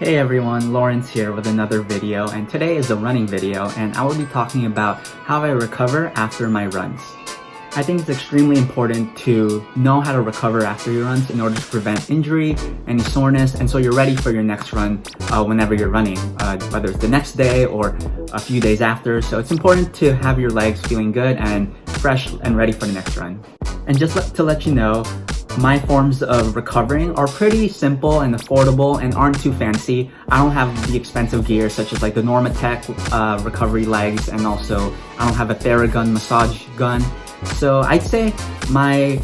Hey everyone, Lawrence here with another video, and today is a running video, and I will be talking about how I recover after my runs. I think it's extremely important to know how to recover after your runs in order to prevent injury, any soreness, and so you're ready for your next run whenever you're running, whether it's the next day or a few days after. So it's important to have your legs feeling good and fresh and ready for the next run. And just to let you know, my forms of recovering are pretty simple and affordable and aren't too fancy. I don't have the expensive gear such as like the Normatec recovery legs, and also I don't have a Theragun massage gun. So I'd say my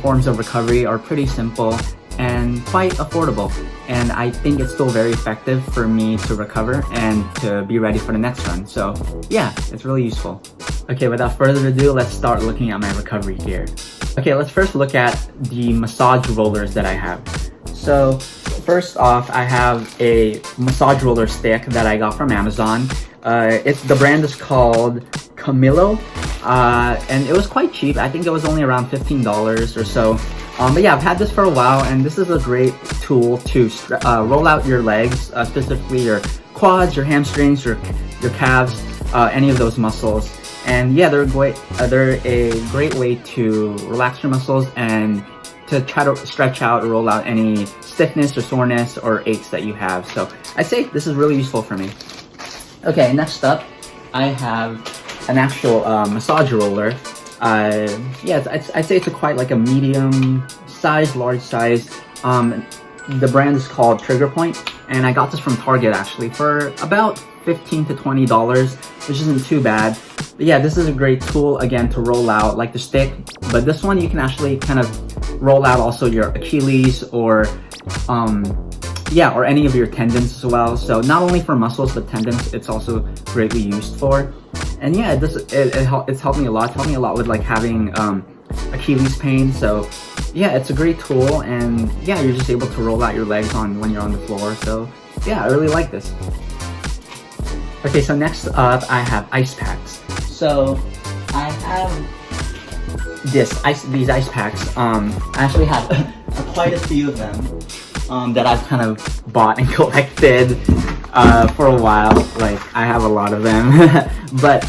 forms of recovery are pretty simple and quite affordable, and I think it's still very effective for me to recover and to be ready for the next run. So yeah, it's really useful. Okay, without further ado, let's start looking at my recovery gear. Okay, let's first look at the massage rollers that I have. So first off, I have a massage roller stick that I got from Amazon. The brand is called Camilo, and it was quite cheap. I think it was only around $15 or so. But yeah, I've had this for a while, and this is a great tool to roll out your legs, specifically your quads, your hamstrings, your calves, any of those muscles. And yeah, they're a great way to relax your muscles and to try to stretch out or roll out any stiffness or soreness or aches that you have. So I'd say this is really useful for me. Okay, next up, I have an actual massage roller. Yeah, I'd say it's quite like a medium size, large size. The brand is called Trigger Point, and I got this from Target actually for about $15 to $20, which isn't too bad. But yeah, this is a great tool again to roll out like the stick, but this one you can actually kind of roll out also your Achilles or or any of your tendons as well. So not only for muscles but tendons, it's also greatly used for. And yeah, it's helped me a lot. It's helped me a lot with like having Achilles pain. So yeah, it's a great tool, and yeah, you're just able to roll out your legs when you're on the floor. So yeah, I really like this. Okay, so next up I have ice packs. So I have these ice packs. I actually have quite a few of them that I've kind of bought and collected for a while. Like, I have a lot of them. But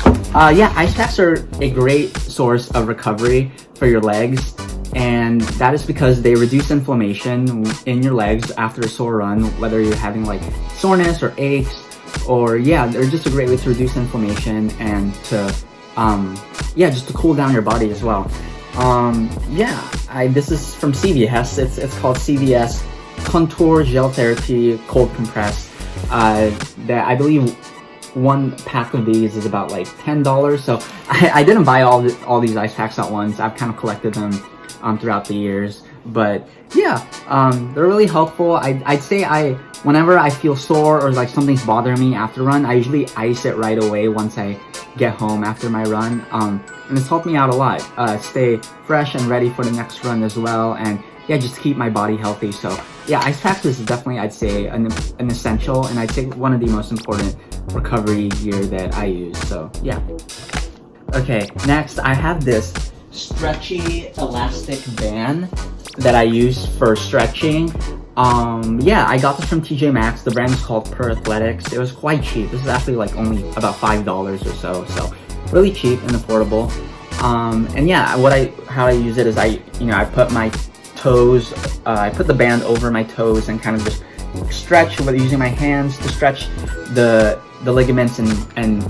yeah, ice packs are a great source of recovery for your legs, and that is because they reduce inflammation in your legs after a sore run, whether you're having like soreness or aches, or yeah, they're just a great way to reduce inflammation and to just to cool down your body as well. This is from CVS. It's called CVS Contour Gel Therapy Cold Compress. That I believe one pack of these is about like $10. So I didn't buy all these ice packs at once. I've kind of collected them throughout the years. But yeah, they're really helpful. I'd say whenever I feel sore or like something's bothering me after a run, I usually ice it right away once I get home after my run. And it's helped me out a lot. Stay fresh and ready for the next run as well. And yeah, just to keep my body healthy. So yeah, ice packs is definitely, I'd say, an essential, and I'd say one of the most important recovery gear that I use. So yeah. Okay, next I have this stretchy elastic band that I use for stretching. Yeah, I got this from TJ Maxx. The brand is called Per Athletics. It was quite cheap. This is actually like only about $5 or so really cheap and affordable. And yeah, how I use it is I put my toes, I put the band over my toes and kind of just stretch using my hands to stretch the ligaments and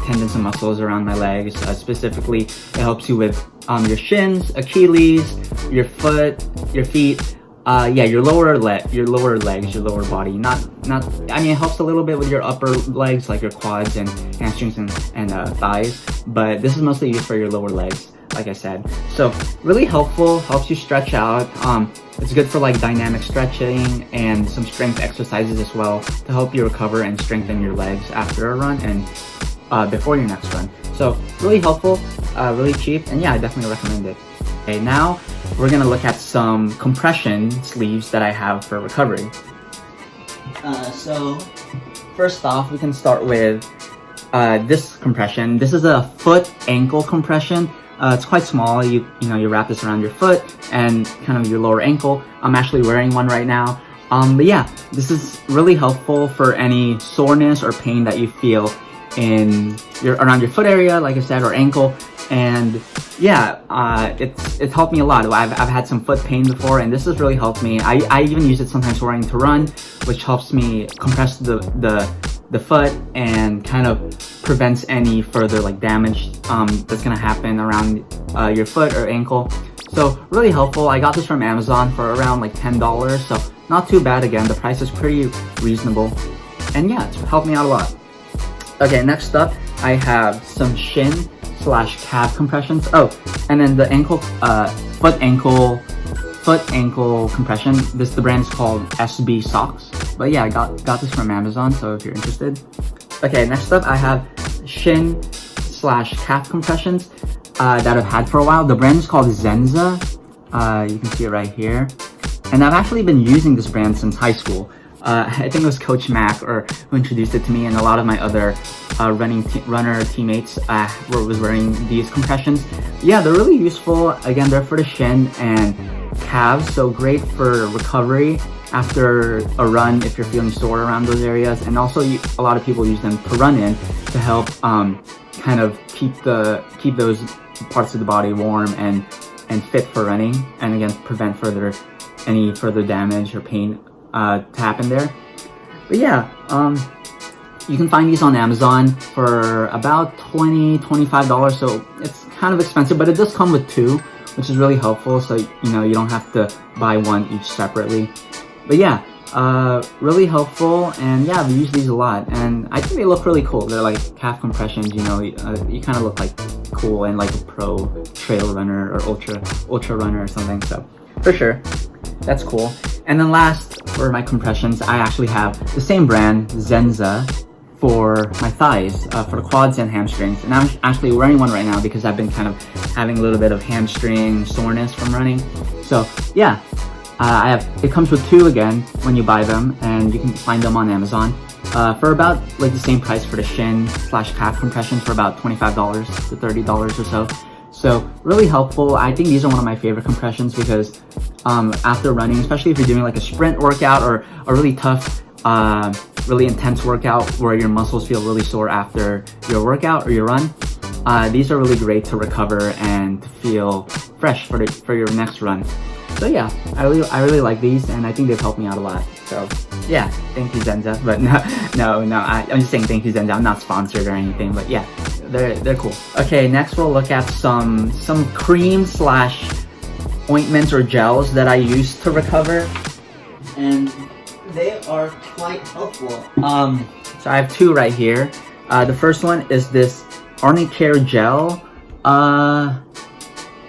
tendons and muscles around my legs. Specifically, it helps you with your shins, Achilles, your foot, your feet, your lower legs, your lower body. It helps a little bit with your upper legs, like your quads and hamstrings and thighs, but this is mostly used for your lower legs, like I said. So really helpful, helps you stretch out. It's good for like dynamic stretching and some strength exercises as well to help you recover and strengthen your legs after a run and before your next run. So really helpful, really cheap, and yeah, I definitely recommend it. Okay, now we're gonna look at some compression sleeves that I have for recovery. So first off, we can start with this compression. This is a foot ankle compression. It's quite small. You wrap this around your foot and kind of your lower ankle. I'm actually wearing one right now. But yeah, this is really helpful for any soreness or pain that you feel around your foot area, like I said, or ankle. And yeah, it's helped me a lot. I've had some foot pain before, and this has really helped me. I even use it sometimes when I need to run, which helps me compress the foot and kind of prevents any further like damage that's gonna happen around your foot or ankle. So really helpful. I got this from Amazon for around like $10, so not too bad. Again, the price is pretty reasonable, and yeah, it's helped me out a lot. Okay, next up I have some shin/calf compressions. Oh, and then the foot ankle compression. The brand is called SB Socks. But yeah, I got this from Amazon, so if you're interested. Okay, next up I have shin/calf compressions that I've had for a while. The brand is called Zenza. You can see it right here. And I've actually been using this brand since high school. I think it was Coach Mac who introduced it to me, and a lot of my other runner teammates was wearing these compressions. Yeah, they're really useful. Again, they're for the shin and calves, so great for recovery after a run if you're feeling sore around those areas. And also a lot of people use them to run in to help kind of keep those parts of the body warm and fit for running, and again prevent any further damage or pain to happen there. But yeah, you can find these on Amazon for about $20-25, so it's kind of expensive, but it does come with two, which is really helpful, so you don't have to buy one each separately. But yeah, really helpful, and yeah, we use these a lot, and I think they look really cool. They're like calf compressions, you kind of look like cool and like a pro trail runner or ultra runner or something, so for sure, that's cool. And then last, for my compressions, I actually have the same brand, Zenza, for my thighs, for the quads and hamstrings. And I'm actually wearing one right now because I've been kind of having a little bit of hamstring soreness from running. So yeah, it comes with two again when you buy them, and you can find them on Amazon for about like the same price for the shin/calf compressions, for about $25 to $30 or so. So really helpful. I think these are one of my favorite compressions because after running, especially if you're doing like a sprint workout or a really tough, really intense workout where your muscles feel really sore after your workout or your run, these are really great to recover and to feel fresh for your next run. So yeah, I really like these, and I think they've helped me out a lot. So yeah, thank you Zenza. But no, I'm just saying thank you Zenza. I'm not sponsored or anything, but yeah, they're cool. Okay, next we'll look at some cream/ointments or gels that I use to recover, and they are quite helpful. So I have two right here. The first one is this Ornicare gel.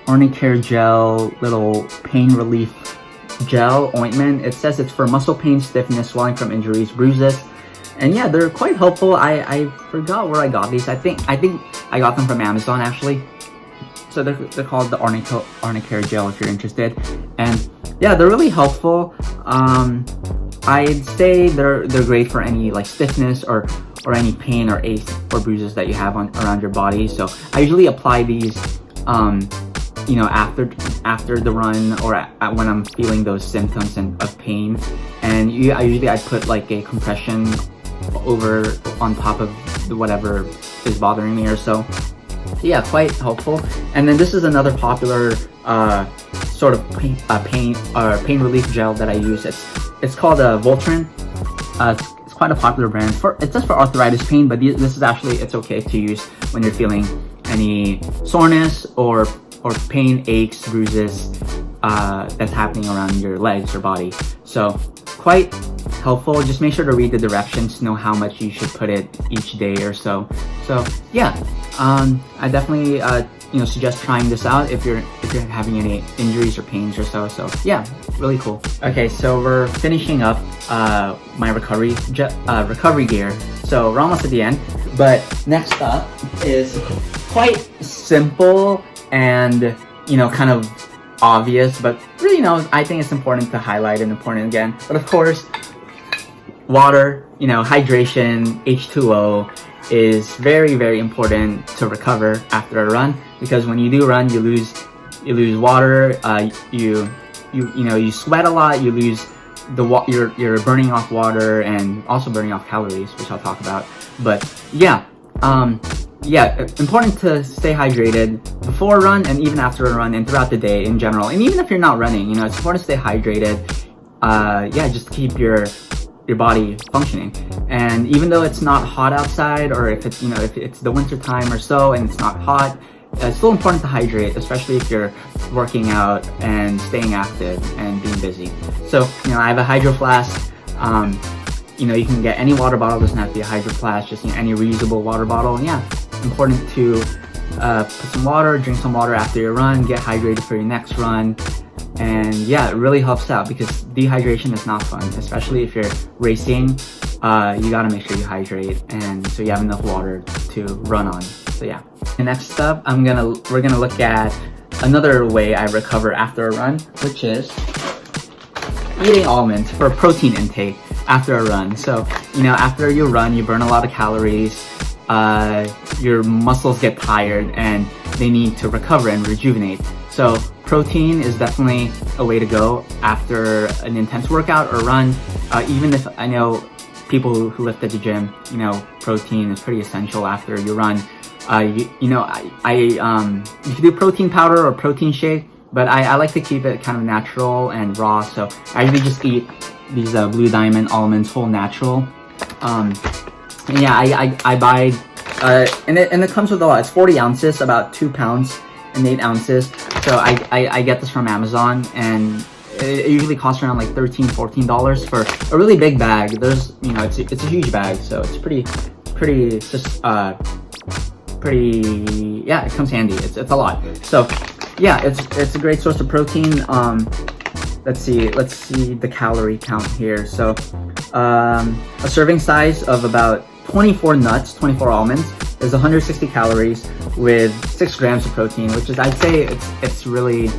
Ornicare gel little pain relief gel ointment. It says it's for muscle pain, stiffness, swelling from injuries, bruises, and yeah, they're quite helpful. I forgot where I got these. I think I got them from Amazon actually. So they're called the Ornicare gel if you're interested, and yeah, they're really helpful. I'd say they're great for any like stiffness or any pain or aches or bruises that you have around your body. So I usually apply these after the run or when I'm feeling those symptoms of pain, and I put like a compression on top of whatever is bothering me or so. Yeah, quite helpful. And then this is another popular sort of pain relief gel that I use. It's called Voltaren. It's quite a popular brand. It's just for arthritis pain, but this is actually, it's okay to use when you're feeling any soreness or pain, aches, bruises that's happening around your legs or body. So quite helpful. Just make sure to read the directions to know how much you should put it each day or so. So yeah, I definitely suggest trying this out if you're having any injuries or pains or so. So yeah, really cool. Okay, so we're finishing up my recovery gear. So we're almost at the end, but next up is quite simple and kind of obvious, but really I think it's important to highlight and important again. But of course, water, hydration, H2O is very, very important to recover after a run, because when you do run, you lose water, you sweat a lot, you lose you're burning off water and also burning off calories, which I'll talk about. But yeah, important to stay hydrated before a run and even after a run and throughout the day in general. And even if you're not running, it's important to stay hydrated. Just keep your body functioning. And even though it's not hot outside, or if it's if it's the winter time or so and it's not hot, it's still important to hydrate, especially if you're working out and staying active and being busy. So I have a Hydro Flask. You can get any water bottle, doesn't have to be a Hydro Flask, just any reusable water bottle. And important to put some water, drink some water after your run, get hydrated for your next run. And it really helps out, because dehydration is not fun, especially if you're racing. You gotta make sure you hydrate, and so you have enough water to run on. So the next up, we're gonna look at another way I recover after a run, which is eating almonds for protein intake after a run. So after you run, you burn a lot of calories, your muscles get tired and they need to recover and rejuvenate. So protein is definitely a way to go after an intense workout or run. Even if I know people who lift at the gym, protein is pretty essential after you run. You can do protein powder or protein shake, but I like to keep it kind of natural and raw. So I usually just eat these Blue Diamond almonds, whole natural. I buy, and it comes with a lot. It's 40 ounces, about 2 pounds and 8 ounces. So I get this from Amazon, and it usually costs around like $13-14 for a really big bag. There's it's a huge bag, so it's pretty it comes handy. It's a lot. So it's a great source of protein. Let's see the calorie count here. So a serving size of about 24 nuts, 24 almonds is 160 calories with 6 grams of protein, which is, I'd say it's really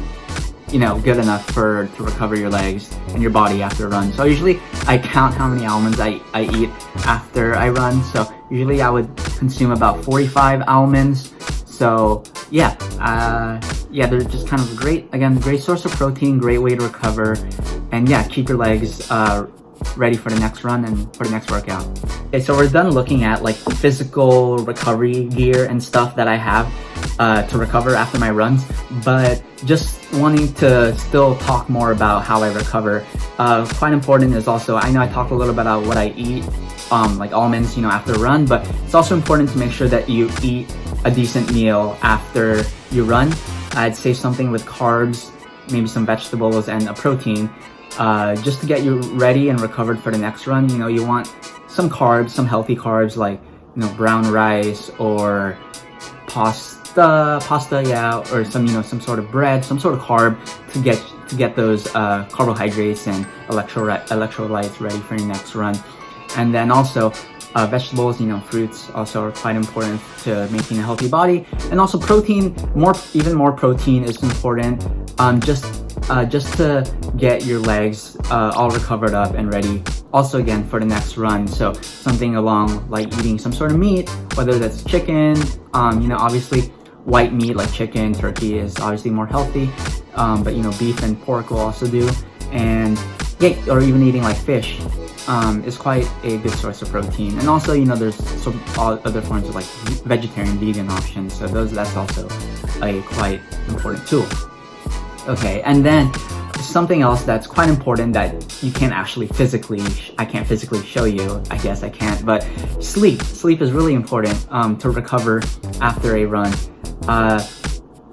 good enough to recover your legs and your body after a run. So usually I count how many almonds I eat after I run. So usually I would consume about 45 almonds. So they're just kind of great source of protein, great way to recover, and keep your legs ready for the next run and for the next workout. Okay, so we're done looking at like physical recovery gear and stuff that I have to recover after my runs, but just wanting to still talk more about how I recover. Quite important is also, I know I talked a little bit about what I eat, like almonds, after a run, but it's also important to make sure that you eat a decent meal after you run. I'd say something with carbs, maybe some vegetables and a protein, just to get you ready and recovered for the next run. You want some carbs, some healthy carbs like brown rice or pasta, or some sort of bread, some sort of carb to get those carbohydrates and electrolytes ready for your next run. And then also vegetables, fruits also are quite important to maintain a healthy body. And also protein, even more protein is important, just to get your legs all recovered up and ready also again for the next run. So something along like eating some sort of meat, whether that's chicken, obviously white meat like chicken, turkey is obviously more healthy, but beef and pork will also do. And or even eating like fish is quite a good source of protein. And also there's some other forms of like vegetarian, vegan options, so that's also a quite important tool. Okay, and then something else that's quite important that you can't actually I can't physically show you, I guess I can't, but sleep is really important to recover after a run. I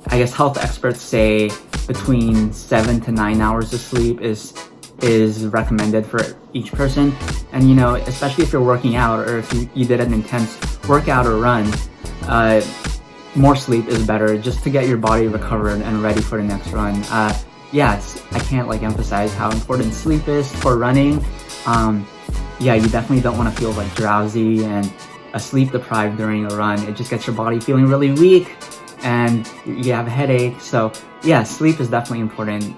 guess health experts say between 7 to 9 hours of sleep is recommended for each person. And especially if you're working out, or if you did an intense workout or run, more sleep is better, just to get your body recovered and ready for the next run. I can't emphasize how important sleep is for running. You definitely don't want to feel like drowsy and sleep deprived during a run. It just gets your body feeling really weak and you have a headache. So sleep is definitely important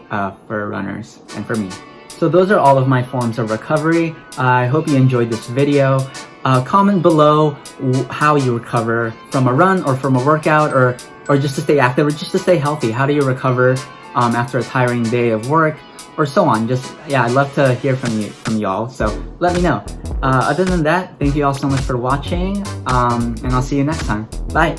for runners and for me. So those are all of my forms of recovery. I hope you enjoyed this video. Comment below how you recover from a run or from a workout, or just to stay active or just to stay healthy. How do you recover after a tiring day of work or so on. Just, yeah, I'd love to hear from y'all, so let me know. Other than that, thank you all so much for watching, and I'll see you next time. Bye!